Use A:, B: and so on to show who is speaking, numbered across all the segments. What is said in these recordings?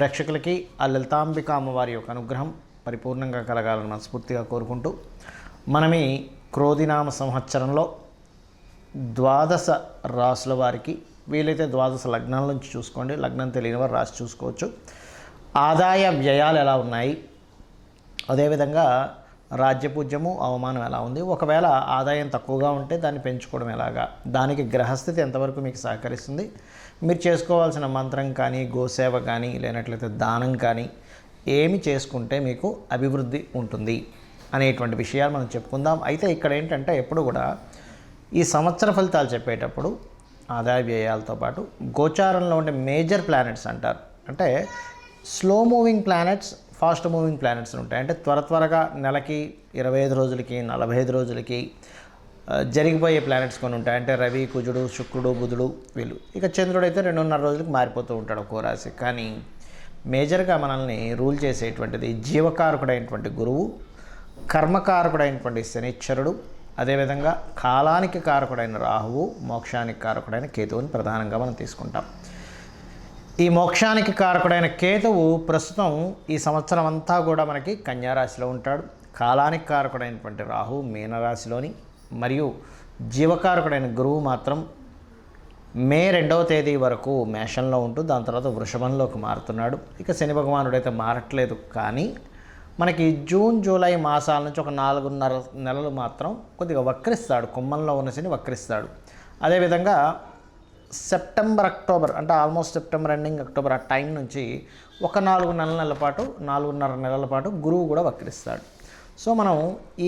A: ప్రేక్షకులకి ఆ లలితాంబిక అమ్మవారి యొక్క అనుగ్రహం పరిపూర్ణంగా కలగాలని మనస్ఫూర్తిగా కోరుకుంటూ మనం ఈ క్రోధినామ సంవత్సరంలో ద్వాదశ రాసుల వారికి వీలైతే ద్వాదశ లగ్నాల నుంచి చూసుకోండి, లగ్నం తెలియని వారు రాసి చూసుకోవచ్చు. ఆదాయ వ్యయాలు ఎలా ఉన్నాయి, అదేవిధంగా రాజ్యపూజ్యము అవమానం ఎలా ఉంది, ఒకవేళ ఆదాయం తక్కువగా ఉంటే దాన్ని పెంచుకోవడం ఎలాగా, దానికి గ్రహస్థితి ఎంతవరకు మీకు సహకరిస్తుంది, మీరు చేసుకోవాల్సిన మంత్రం కానీ గోసేవ కానీ లేనట్లయితే దానం కానీ ఏమి చేసుకుంటే మీకు అభివృద్ధి ఉంటుంది అనేటువంటి విషయాలు మనం చెప్పుకుందాం. అయితే ఇక్కడ ఏంటంటే ఎప్పుడు కూడా ఈ సంవత్సర ఫలితాలు చెప్పేటప్పుడు ఆదాయ వ్యయాలతో పాటు గోచారంలో ఉండే మేజర్ ప్లానెట్స్ అంటారు. అంటే slow moving planets, fast moving planets ఉంటాయి. అంటే త్వరగా నెలకి 25 రోజులకి 45 రోజులకి జరిగిపోయే ప్లానెట్స్ కొన్ని ఉంటాయి. అంటే రవి, కుజుడు, శుక్రుడు, బుధుడు వీళ్ళు. ఇక చంద్రుడు అయితే 2.5 రోజులకు మారిపోతూ ఉంటాడు ఒక్కో రాశి. కానీ మేజర్గా మనల్ని రూల్ చేసేటువంటిది జీవకారకుడైనటువంటి గురువు, కర్మకారకుడైనటువంటి శనిశ్చరుడు, అదేవిధంగా కాలానికి కారకుడైన రాహువు, మోక్షానికి కారకుడైన కేతువుని ప్రధానంగా మనం తీసుకుంటాం. ఈ మోక్షానికి కారకుడైన కేతువు ప్రస్తుతం ఈ సంవత్సరం అంతా కూడా మనకి కన్యారాశిలో ఉంటాడు. కాలానికి కారకుడైనటువంటి రాహు మీనరాశిలోని, మరియు జీవకారకుడైన గురువు మాత్రం మే 2వ తేదీ వరకు మేషంలో ఉంటూ దాని తర్వాత వృషభంలోకి మారుతున్నాడు. ఇక శని భగవానుడు అయితే మారట్లేదు, కానీ మనకి జూన్ జూలై మాసాల నుంచి ఒక 4.5 నెలలు మాత్రం కొద్దిగా వక్రిస్తాడు. కుంభంలో ఉన్న శని వక్రిస్తాడు. అదేవిధంగా సెప్టెంబర్ అక్టోబర్, అంటే ఆల్మోస్ట్ సెప్టెంబర్ ఎండింగ్ అక్టోబర్ ఆ టైం నుంచి ఒక 4.5 నెలల పాటు గురువు కూడా వక్రిస్తాడు. సో మనం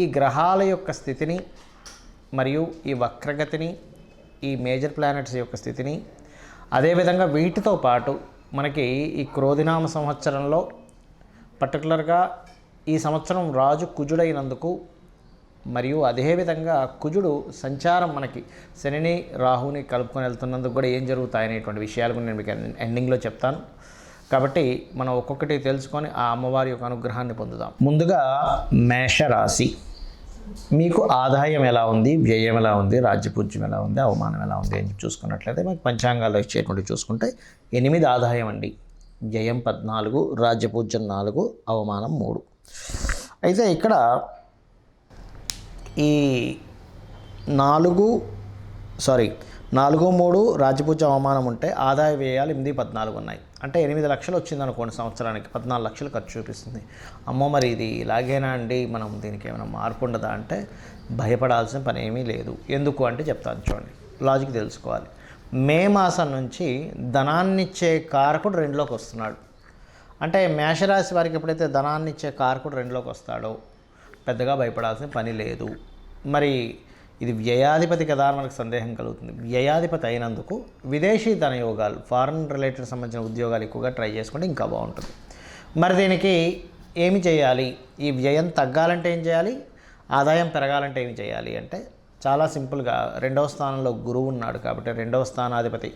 A: ఈ గ్రహాల యొక్క స్థితిని మరియు ఈ వక్రగతిని, ఈ మేజర్ ప్లానెట్స్ యొక్క స్థితిని, అదేవిధంగా వీటితో పాటు మనకి ఈ క్రోధినామ సంవత్సరంలో పర్టికులర్గా ఈ సంవత్సరం రాజు కుజుడైనందుకు, మరియు అదేవిధంగా కుజుడు సంచారం మనకి శనిని రాహుని కలుపుకొని వెళ్తున్నందుకు కూడా ఏం జరుగుతాయనేటువంటి విషయాలు కూడా నేను మీకు ఎండింగ్లో చెప్తాను. కాబట్టి మనం ఒక్కొక్కటి తెలుసుకొని ఆ అమ్మవారి యొక్క అనుగ్రహాన్ని పొందుదాం. ముందుగా మేషరాశి, మీకు ఆదాయం ఎలా ఉంది, వ్యయం ఎలా ఉంది, రాజ్యపూజ్యం ఎలా ఉంది, అవమానం ఎలా ఉంది అని చూసుకున్నట్లయితే మీకు పంచాంగాల్లో ఇచ్చేటువంటి చూసుకుంటే 8 ఆదాయం అండి, వ్యయం 14, రాజ్యపూజ్యం 4, అవమానం 3. అయితే ఇక్కడ ఈ 4, 3 రాజ్యపూజ్యం అవమానం ఉంటే ఆదాయ వ్యయాలు 8, 14 ఉన్నాయి. అంటే 8 లక్షలు వచ్చింది అనుకోండి, సంవత్సరానికి 14 లక్షలు ఖర్చు చూపిస్తుంది. అమ్మో మరి ఇది ఇలాగేనా అండి, మనం దీనికి ఏమైనా మార్పు ఉండదా అంటే భయపడాల్సిన పని ఏమీ లేదు. ఎందుకు అంటే చెప్తాను చూడండి, లాజిక్ తెలుసుకోవాలి. మే మాసం నుంచి ధనాన్నిచ్చే కారకుడు 2లోకి వస్తున్నాడు. అంటే మేషరాశి వారికి ఎప్పుడైతే ధనాన్నిచ్చే కారకుడు 2లోకి వస్తాడో పెద్దగా భయపడాల్సిన పని లేదు. మరి ఇది వ్యయాధిపతి కదా అని మనకు సందేహం కలుగుతుంది. వ్యయాధిపతి అయినందుకు విదేశీ ధనయోగాలు, ఫారెన్ రిలేటెడ్ సంబంధించిన ఉద్యోగాలు ఎక్కువగా ట్రై చేసుకుంటే ఇంకా బాగుంటుంది. మరి దీనికి ఏమి చేయాలి, ఈ వ్యయం తగ్గాలంటే ఏం చేయాలి, ఆదాయం పెరగాలంటే ఏమి చేయాలి అంటే చాలా సింపుల్గా 2వ స్థానంలో గురువు ఉన్నాడు కాబట్టి 2వ స్థానాధిపతి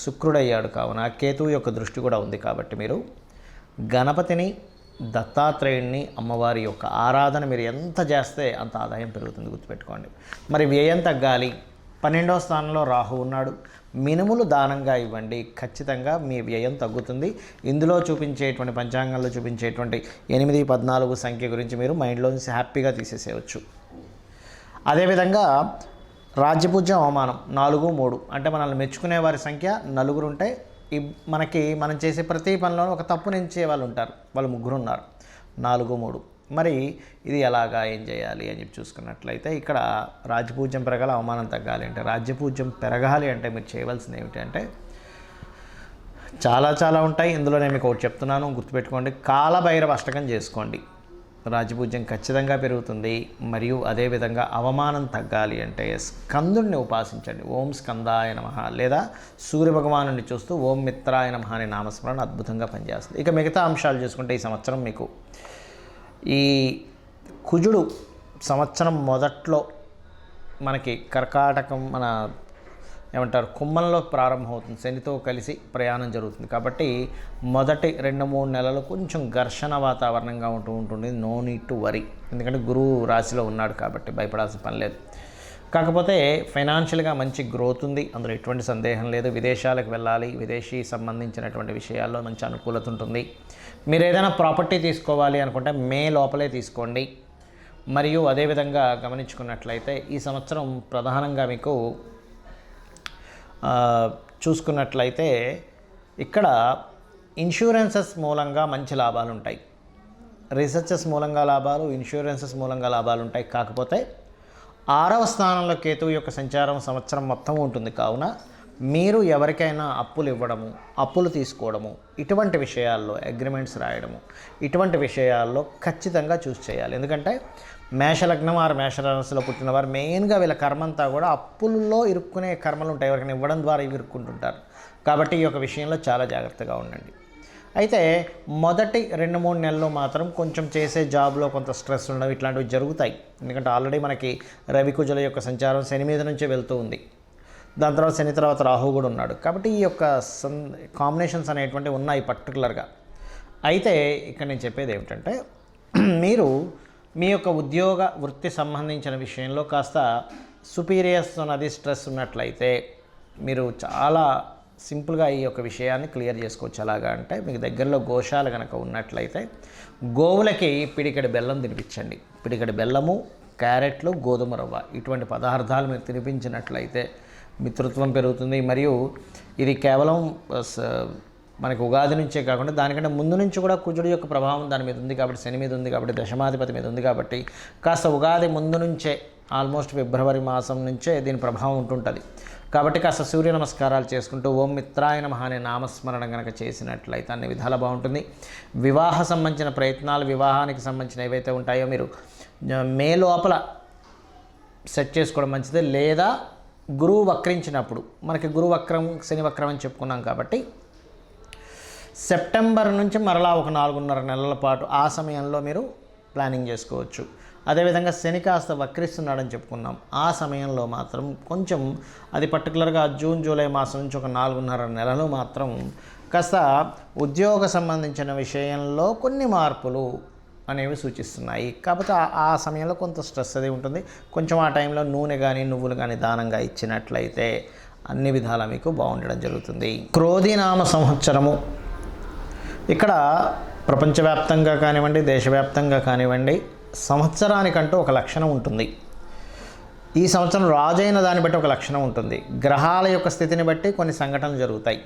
A: శుక్రుడయ్యాడు కావున కేతువు యొక్క దృష్టి కూడా ఉంది కాబట్టి మీరు గణపతిని, దత్తాత్రేయుడిని, అమ్మవారి యొక్క ఆరాధన మీరు ఎంత చేస్తే అంత ఆదాయం పెరుగుతుంది, గుర్తుపెట్టుకోండి. మరి వ్యయం తగ్గాలి, 12వ స్థానంలో రాహు ఉన్నాడు, మినుములు దానంగా ఇవ్వండి, ఖచ్చితంగా మీ వ్యయం తగ్గుతుంది. ఇందులో చూపించేటువంటి పంచాంగంలో చూపించేటువంటి 8, 14 సంఖ్య గురించి మీరు మైండ్లోంచి హ్యాపీగా తీసేసేయచ్చు. అదేవిధంగా రాజ్యపూజ్యం అవమానం 4, 3 అంటే మనల్ని మెచ్చుకునే వారి సంఖ్య 4 ఉంటే మనం చేసే ప్రతి పనిలోనూ ఒక తప్పు నుంచే వాళ్ళు ఉంటారు, వాళ్ళు 3 ఉన్నారు, 4, 3. మరి ఇది ఎలాగా, ఏం చేయాలి అని చెప్పి చూసుకున్నట్లయితే ఇక్కడ రాజ్యపూజ్యం పెరగాలి, అవమానం తగ్గాలి అంటే, రాజ్యపూజ్యం పెరగాలి అంటే మీరు చేయవలసింది ఏమిటి అంటే చాలా ఉంటాయి. ఇందులో నేను మీకు ఒకటి చెప్తున్నాను, గుర్తుపెట్టుకోండి. కాలభైరవ అష్టకం చేసుకోండి, రాజ్యపూజ్యం ఖచ్చితంగా పెరుగుతుంది. మరియు అదేవిధంగా అవమానం తగ్గాలి అంటే స్కందుడిని ఉపాసించండి, ఓం స్కందాయ నమః, లేదా సూర్యభగవానుని చూస్తూ ఓం మిత్రాయ నమః అనే నామస్మరణ అద్భుతంగా పనిచేస్తుంది. ఇక మిగతా అంశాలు చూసుకుంటే ఈ సంవత్సరం మీకు ఈ కుజుడు సంవత్సరం మొదట్లో మనకి కర్కాటకం కుంభంలో ప్రారంభమవుతుంది, శనితో కలిసి ప్రయాణం జరుగుతుంది. కాబట్టి మొదటి 2-3 నెలలు కొంచెం ఘర్షణ వాతావరణంగా ఉంటుంది. నో నీడ్ టు వరీ, ఎందుకంటే గురువు రాశిలో ఉన్నాడు కాబట్టి భయపడాల్సిన పని లేదు. కాకపోతే ఫైనాన్షియల్గా మంచి గ్రోత్ ఉంది, అందులో ఎటువంటి సందేహం లేదు. విదేశాలకు వెళ్ళాలి, విదేశీ సంబంధించినటువంటి విషయాల్లో మంచి అనుకూలత ఉంటుంది. మీరు ఏదైనా ప్రాపర్టీ తీసుకోవాలి అనుకుంటే మే లోపలే తీసుకోండి. మరియు అదేవిధంగా గమనించుకున్నట్లయితే ఈ సంవత్సరం ప్రధానంగా మీకు చూసుకున్నట్లయితే ఇక్కడ ఇన్సూరెన్సెస్ మూలంగా మంచి లాభాలు ఉంటాయి, రీసెర్చెస్ మూలంగా లాభాలు, ఇన్సూరెన్సెస్ మూలంగా లాభాలు ఉంటాయి. కాకపోతే 6వ స్థానంలో కేతువు యొక్క సంచారం సంవత్సరం మొత్తం ఉంటుంది. కావున మీరు ఎవరికైనా అప్పులు ఇవ్వడము, అప్పులు తీసుకోవడము, ఇటువంటి విషయాల్లో అగ్రిమెంట్స్ రాయడము, ఇటువంటి విషయాల్లో ఖచ్చితంగా చూస్ చేయాలి. ఎందుకంటే మేషలగ్నం ఆరు మేషరాశిలో పుట్టినవారు మెయిన్గా వీళ్ళ కర్మంతా కూడా అప్పుల్లో ఇరుక్కునే కర్మలు ఉంటాయి, ఎవరికైనా ఇవ్వడం ద్వారా ఇవి ఇరుక్కుంటుంటారు. కాబట్టి ఈ యొక్క విషయంలో చాలా జాగ్రత్తగా ఉండండి. అయితే మొదటి 2-3 నెలలు మాత్రం కొంచెం చేసే జాబ్లో కొంత స్ట్రెస్ ఉండడం ఇట్లాంటివి జరుగుతాయి. ఎందుకంటే ఆల్రెడీ మనకి రవి కుజుల యొక్క సంచారం శని మీద నుంచే వెళ్తూ ఉంది. దాని తర్వాత శని తర్వాత రాహు కూడా ఉన్నాడు. కాబట్టి ఈ యొక్క కాంబినేషన్స్ అనేటువంటివి ఉన్నాయి పర్టికులర్గా. అయితే ఇక్కడ నేను చెప్పేది ఏమిటంటే మీరు మీ యొక్క ఉద్యోగ వృత్తి సంబంధించిన విషయంలో కాస్త సుపీరియర్స్ అనేది స్ట్రెస్ ఉన్నట్లయితే మీరు చాలా సింపుల్గా ఈ యొక్క విషయాన్ని క్లియర్ చేసుకోవచ్చు. ఎలాగా అంటే మీకు దగ్గరలో గోశాల కనుక ఉన్నట్లయితే గోవులకి పిడికెడు బెల్లం తినిపించండి. పిడికెడు బెల్లము, క్యారెట్లు, గోధుమ రవ్వ ఇటువంటి పదార్థాలు మీరు తినిపించినట్లయితే మిత్రత్వం పెరుగుతుంది. మరియు ఇది కేవలం మనకి ఉగాది నుంచే కాకుండా దానికంటే ముందు నుంచి కూడా కుజుడు యొక్క ప్రభావం దాని మీద ఉంది కాబట్టి, శని మీద ఉంది కాబట్టి, దశమాధిపతి మీద ఉంది కాబట్టి కాస్త ఉగాది ముందు నుంచే ఆల్మోస్ట్ ఫిబ్రవరి మాసం నుంచే దీని ప్రభావం ఉంటుంటుంది. కాబట్టి కాస్త సూర్య నమస్కారాలు చేసుకుంటూ ఓం మిత్రాయ నమః అనే నామస్మరణ కనుక చేసినట్లయితే అన్ని విధాలా బాగుంటుంది. వివాహ సంబంధించిన ప్రయత్నాలు, వివాహానికి సంబంధించిన ఏవైతే ఉంటాయో మీరు మే లోపల సెట్ చేసుకోవడం మంచిది. లేదా గురువు వక్రించినప్పుడు, మనకి గురు వక్రం శని వక్రం అని చెప్పుకున్నాం కాబట్టి సెప్టెంబర్ నుంచి మరలా ఒక 4.5 నెలల పాటు ఆ సమయంలో మీరు ప్లానింగ్ చేసుకోవచ్చు. అదేవిధంగా శని కాస్త వక్రిస్తున్నాడని చెప్పుకున్నాం, ఆ సమయంలో మాత్రం కొంచెం అది పర్టికులర్గా జూన్ జూలై మాసం నుంచి ఒక 4.5 నెలలు మాత్రం కాస్త ఉద్యోగ సంబంధించిన విషయంలో కొన్ని మార్పులు అనేవి సూచిస్తున్నాయి. కాకపోతే ఆ సమయంలో కొంత స్ట్రెస్ అది ఉంటుంది. కొంచెం ఆ టైంలో నూనె కానీ నువ్వులు కానీ దానంగా ఇచ్చినట్లయితే అన్ని విధాలా మీకు బాగుండడం జరుగుతుంది. క్రోధినామ సంవత్సరము ఇక్కడ ప్రపంచవ్యాప్తంగా కానివ్వండి, దేశవ్యాప్తంగా కానివ్వండి, సంవత్సరానికంటూ ఒక లక్షణం ఉంటుంది. ఈ సంవత్సరం రాజైన దాన్ని బట్టి ఒక లక్షణం ఉంటుంది. గ్రహాల యొక్క స్థితిని బట్టి కొన్ని సంఘటనలు జరుగుతాయి.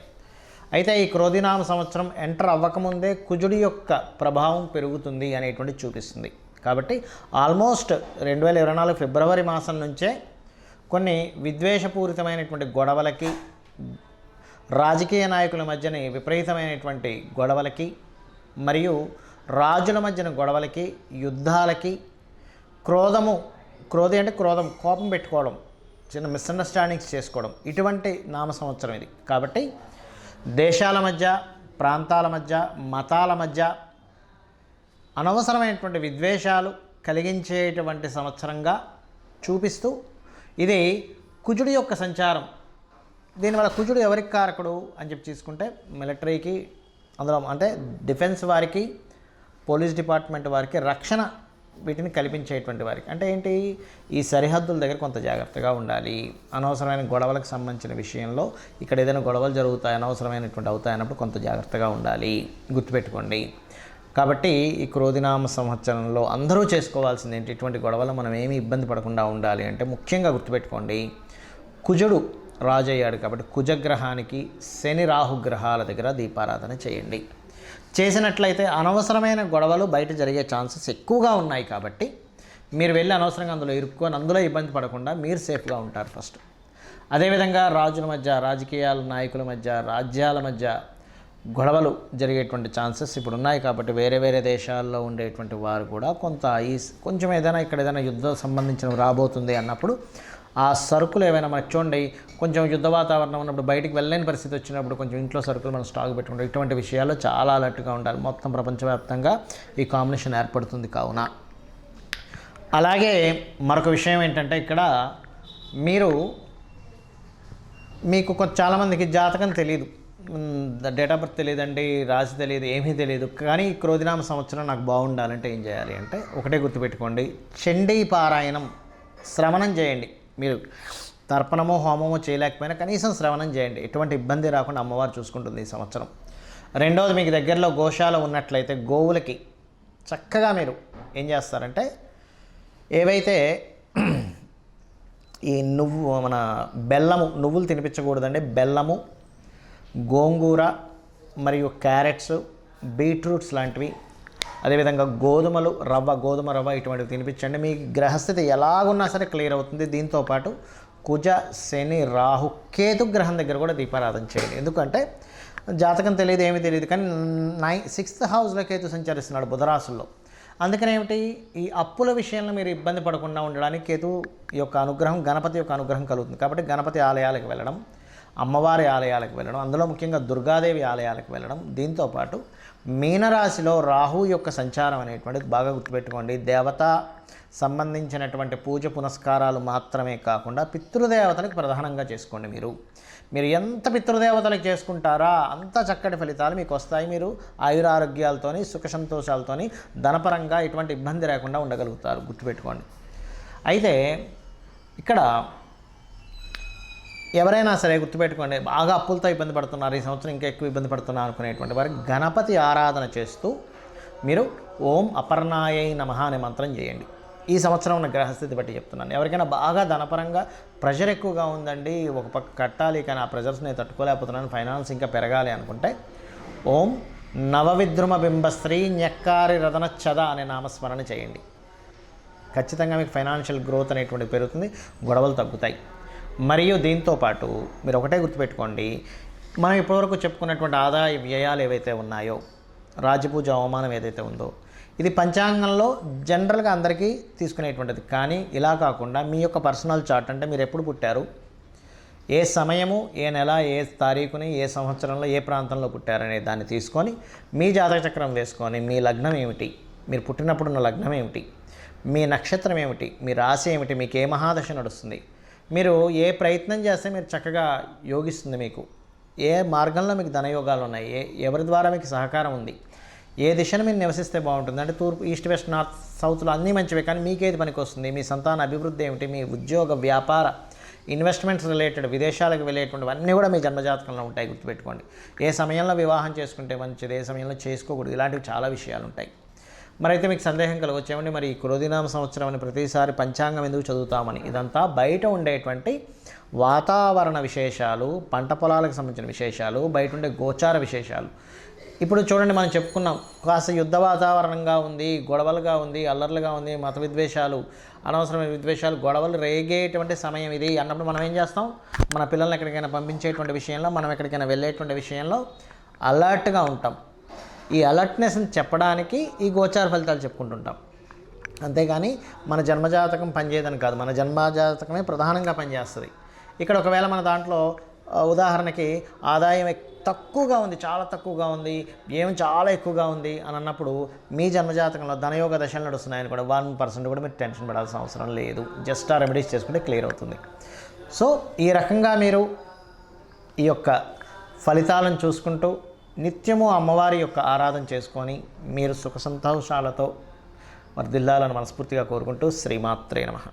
A: అయితే ఈ క్రోధినామ సంవత్సరం ఎంటర్ అవ్వకముందే కుజుడి యొక్క ప్రభావం పెరుగుతుంది అనేటువంటి చూపిస్తుంది. కాబట్టి ఆల్మోస్ట్ 2024 ఫిబ్రవరి మాసం నుంచే కొన్ని విద్వేషపూరితమైనటువంటి గొడవలకి, రాజకీయ నాయకుల మధ్యన విపరీతమైనటువంటి గొడవలకి, మరియు రాజుల మధ్యన గొడవలకి, యుద్ధాలకి, క్రోధి అంటే క్రోధం, కోపం పెట్టుకోవడం, చిన్న మిస్అండర్స్టాండింగ్స్ చేసుకోవడం, ఇటువంటి నామ సంవత్సరం ఇది. కాబట్టి దేశాల మధ్య, ప్రాంతాల మధ్య, మతాల మధ్య అనవసరమైనటువంటి విద్వేషాలు కలిగించేటువంటి సంవత్సరంగా చూపిస్తూ, ఇది కుజుడి యొక్క సంచారం. దీనివల్ల కుజుడు ఎవరికి కారకుడు అని చెప్పి తీసుకుంటే మిలిటరీకి, అందులో అంటే డిఫెన్స్ వారికి, పోలీస్ డిపార్ట్మెంట్ వారికి, రక్షణ వీటిని కల్పించేటువంటి వారికి. అంటే ఏంటి, ఈ సరిహద్దుల దగ్గర కొంత జాగ్రత్తగా ఉండాలి. అనవసరమైన గొడవలకు సంబంధించిన విషయంలో ఇక్కడ ఏదైనా గొడవలు జరుగుతాయి, అనవసరమైనటువంటి అవుతాయి అన్నప్పుడు కొంత జాగ్రత్తగా ఉండాలి, గుర్తుపెట్టుకోండి. కాబట్టి ఈ క్రోధినామ సంవత్సరంలో అందరూ చేసుకోవాల్సింది ఏంటి, ఇటువంటి గొడవలు మనం ఏమీ ఇబ్బంది పడకుండా ఉండాలి అంటే ముఖ్యంగా గుర్తుపెట్టుకోండి, కుజుడు రాజయ్యాడు కాబట్టి కుజగ్రహానికి శని రాహు గ్రహాల దగ్గర దీపారాధన చేయండి. చేసినట్లయితే అనవసరమైన గొడవలు బయట జరిగే ఛాన్సెస్ ఎక్కువగా ఉన్నాయి. కాబట్టి మీరు వెళ్ళి అనవసరంగా అందులో ఇరుక్కొని అందులో ఇబ్బంది పడకుండా మీరు సేఫ్గా ఉంటారు ఫస్ట్. అదేవిధంగా రాజుల మధ్య, రాజకీయాల నాయకుల మధ్య, రాజ్యాల మధ్య గొడవలు జరిగేటువంటి ఛాన్సెస్ ఇప్పుడు ఉన్నాయి. కాబట్టి వేరే వేరే దేశాల్లో ఉండేటువంటి వారు కూడా కొంచెం ఏదైనా ఇక్కడ ఏదైనా యుద్ధం సంబంధించినవి రాబోతుంది అన్నప్పుడు ఆ సరుకులు ఏవైనా మనకు చూడండి, కొంచెం యుద్ధ వాతావరణం ఉన్నప్పుడు బయటికి వెళ్ళలేని పరిస్థితి వచ్చినప్పుడు కొంచెం ఇంట్లో సరుకులు మనం స్టాక్ పెట్టుకుంటాం. ఇటువంటి విషయాల్లో చాలా అలర్ట్గా ఉండాలి. మొత్తం ప్రపంచవ్యాప్తంగా ఈ కాంబినేషన్ ఏర్పడుతుంది. కావున అలాగే మరొక విషయం ఏంటంటే ఇక్కడ మీకు చాలామందికి జాతకం తెలియదు, డేట్ ఆఫ్ బర్త్ తెలియదండి, రాశి తెలియదు, ఏమీ తెలియదు. కానీ క్రోధినామ సంవత్సరం నాకు బాగుండాలంటే ఏం చేయాలి అంటే ఒకటే గుర్తుపెట్టుకోండి, చండీ పారాయణం శ్రవణం చేయండి. మీరు తర్పణమో హోమమో చేయలేకపోయినా కనీసం శ్రవణం చేయండి. ఎటువంటి ఇబ్బంది రాకుండా అమ్మవారు చూసుకుంటుంది ఈ సంవత్సరం. రెండవది, మీకు దగ్గరలో గోశాల ఉన్నట్లయితే గోవులకి చక్కగా మీరు ఏం చేస్తారంటే ఏవైతే ఈ మన బెల్లము, నువ్వులు తినిపించకూడదండి, బెల్లము, గోంగూర మరియు క్యారెట్స్, బీట్రూట్స్ లాంటివి, అదేవిధంగా గోధుమ రవ్వ ఇటువంటివి తినిపించండి. మీ గ్రహస్థితి ఎలాగున్నా సరే క్లియర్ అవుతుంది. దీంతోపాటు కుజ, శని, రాహు, కేతు గ్రహం దగ్గర కూడా దీపారాధన చేయండి. ఎందుకంటే జాతకం తెలియదు, ఏమీ తెలియదు, కానీ 6th హౌస్లో కేతు సంచరిస్తున్నాడు బుధరాశుల్లో. అందుకని ఏమిటి, ఈ అప్పుల విషయంలో మీరు ఇబ్బంది పడకుండా ఉండడానికి కేతు యొక్క అనుగ్రహం, గణపతి యొక్క అనుగ్రహం కలుగుతుంది. కాబట్టి గణపతి ఆలయాలకు వెళ్ళడం, అమ్మవారి ఆలయాలకు వెళ్ళడం, అందులో ముఖ్యంగా దుర్గాదేవి ఆలయాలకు వెళ్ళడం. దీంతోపాటు మీనరాశిలో రాహు యొక్క సంచారం అనేటువంటిది బాగా గుర్తుపెట్టుకోండి. దేవత సంబంధించినటువంటి పూజ పునస్కారాలు మాత్రమే కాకుండా పితృదేవతలకు ప్రధానంగా చేసుకోండి. మీరు ఎంత పితృదేవతలకు చేసుకుంటారా అంత చక్కటి ఫలితాలు మీకు వస్తాయి. మీరు ఆయురారోగ్యాలతోని, సుఖ సంతోషాలతోని, ధనపరంగా ఎటువంటి ఇబ్బంది లేకుండా ఉండగలుగుతారు, గుర్తుపెట్టుకోండి. అయితే ఇక్కడ ఎవరైనా సరే గుర్తుపెట్టుకోండి, బాగా అప్పులతో ఇబ్బంది పడుతున్నారు, ఈ సంవత్సరం ఇంకా ఎక్కువ ఇబ్బంది పడుతున్నారు అనుకునేటువంటి వారికి గణపతి ఆరాధన చేస్తూ మీరు ఓం అపర్ణాయై నమః అనే మంత్రం చేయండి. ఈ సంవత్సరం ఉన్న గ్రహస్థితి బట్టి చెప్తున్నాను. ఎవరికైనా బాగా ధనపరంగా ప్రెషర్ ఎక్కువగా ఉందండి, ఒక పక్క కట్టాలి కానీ ఆ ప్రెషర్స్ నేను తట్టుకోలేకపోతున్నాను, ఫైనాన్స్ ఇంకా పెరగాలి అనుకుంటే ఓం నవవిద్రుమ బింబశ్రీ న్యక్కారి రదనచ్చద అనే నామస్మరణ చేయండి. ఖచ్చితంగా మీకు ఫైనాన్షియల్ గ్రోత్ అనేటువంటి పెరుగుతుంది, గొడవలు తగ్గుతాయి. మరియు దీంతోపాటు మీరు ఒకటే గుర్తుపెట్టుకోండి, మనం ఇప్పటివరకు చెప్పుకున్నటువంటి ఆదాయ వ్యయాలు ఏవైతే ఉన్నాయో, రాజపూజ అవమానం ఏదైతే ఉందో, ఇది పంచాంగంలో జనరల్గా అందరికీ తీసుకునేటువంటిది. కానీ ఇలా కాకుండా మీ యొక్క పర్సనల్ చార్ట్, అంటే మీరు ఎప్పుడు పుట్టారు, ఏ సమయము, ఏ నెల, ఏ తారీఖుని, ఏ సంవత్సరంలో, ఏ ప్రాంతంలో పుట్టారనే దాన్ని తీసుకొని మీ జాతక చక్రం వేసుకొని మీ లగ్నం ఏమిటి, మీరు పుట్టినప్పుడున్న లగ్నం ఏమిటి, మీ నక్షత్రం ఏమిటి, మీ రాశి ఏమిటి, మీకు ఏ మహాదశ నడుస్తుంది, మీరు ఏ ప్రయత్నం చేస్తే మీరు చక్కగా యోగిస్తుంది, మీకు ఏ మార్గంలో మీకు ధనయోగాలు ఉన్నాయి, ఎవరి ద్వారా మీకు సహకారం ఉంది, ఏ దిశను మీరు నివసిస్తే బాగుంటుంది, అంటే తూర్పు, ఈస్ట్, వెస్ట్, నార్త్, సౌత్లో అన్నీ మంచివే, కానీ మీకేది పనికి వస్తుంది, మీ సంతాన అభివృద్ధి ఏమిటి, మీ ఉద్యోగ, వ్యాపార, ఇన్వెస్ట్మెంట్స్ రిలేటెడ్, విదేశాలకు వెళ్ళేటువంటివన్నీ కూడా మీ జన్మజాతకంలో ఉంటాయి, గుర్తుపెట్టుకోండి. ఏ సమయంలో వివాహం చేసుకుంటే మంచిది, ఏ సమయంలో చేసుకోకూడదు, ఇలాంటివి చాలా విషయాలు ఉంటాయి. మరైతే మీకు సందేహం కలగొచ్చేమండి, మరి ఈ క్రోధినామ సంవత్సరం అని ప్రతిసారి పంచాంగం ఎందుకు చదువుతామని. ఇదంతా బయట ఉండేటువంటి వాతావరణ విశేషాలు, పంట పొలాలకు సంబంధించిన విశేషాలు, బయట ఉండే గోచార విశేషాలు. ఇప్పుడు చూడండి, మనం చెప్పుకున్నాం, కాస్త యుద్ధ వాతావరణంగా ఉంది, గొడవలుగా ఉంది, అల్లర్లుగా ఉంది, మత విద్వేషాలు, అనవసరమైన విద్వేషాలు, గొడవలు రేగేటువంటి సమయం ఇది అన్నప్పుడు మనం ఏం చేస్తాం, మన పిల్లల్ని ఎక్కడికైనా పంపించేటువంటి విషయంలో, మనం ఎక్కడికైనా వెళ్ళేటువంటి విషయంలో అలర్ట్గా ఉంటాం. ఈ అలర్ట్నెస్ని చెప్పడానికి ఈ గోచార ఫలితాలు చెప్పుకుంటుంటాం. అంతేగాని మన జన్మజాతకం పనిచేయదని కాదు, మన జన్మజాతకమే ప్రధానంగా పనిచేస్తుంది. ఇక్కడ ఒకవేళ మన దాంట్లో ఉదాహరణకి ఆదాయం తక్కువగా ఉంది, చాలా తక్కువగా ఉంది, వ్యయం చాలా ఎక్కువగా ఉంది అని అన్నప్పుడు మీ జన్మజాతకంలో ధనయోగ దశలు నడుస్తున్నాయని కూడా 1% కూడా మీరు టెన్షన్ పడాల్సిన అవసరం లేదు. జస్ట్ ఆ రెమెడీస్ చేసుకుంటే క్లియర్ అవుతుంది. సో ఈ రకంగా మీరు ఈ యొక్క ఫలితాలను చూసుకుంటూ నిత్యము అమ్మవారి యొక్క ఆరాధన చేసుకొని మీరు సుఖ సంతోషాలతో వర్ధిల్లాలని మనస్ఫూర్తిగా కోరుకుంటూ శ్రీమాత్రే నమః.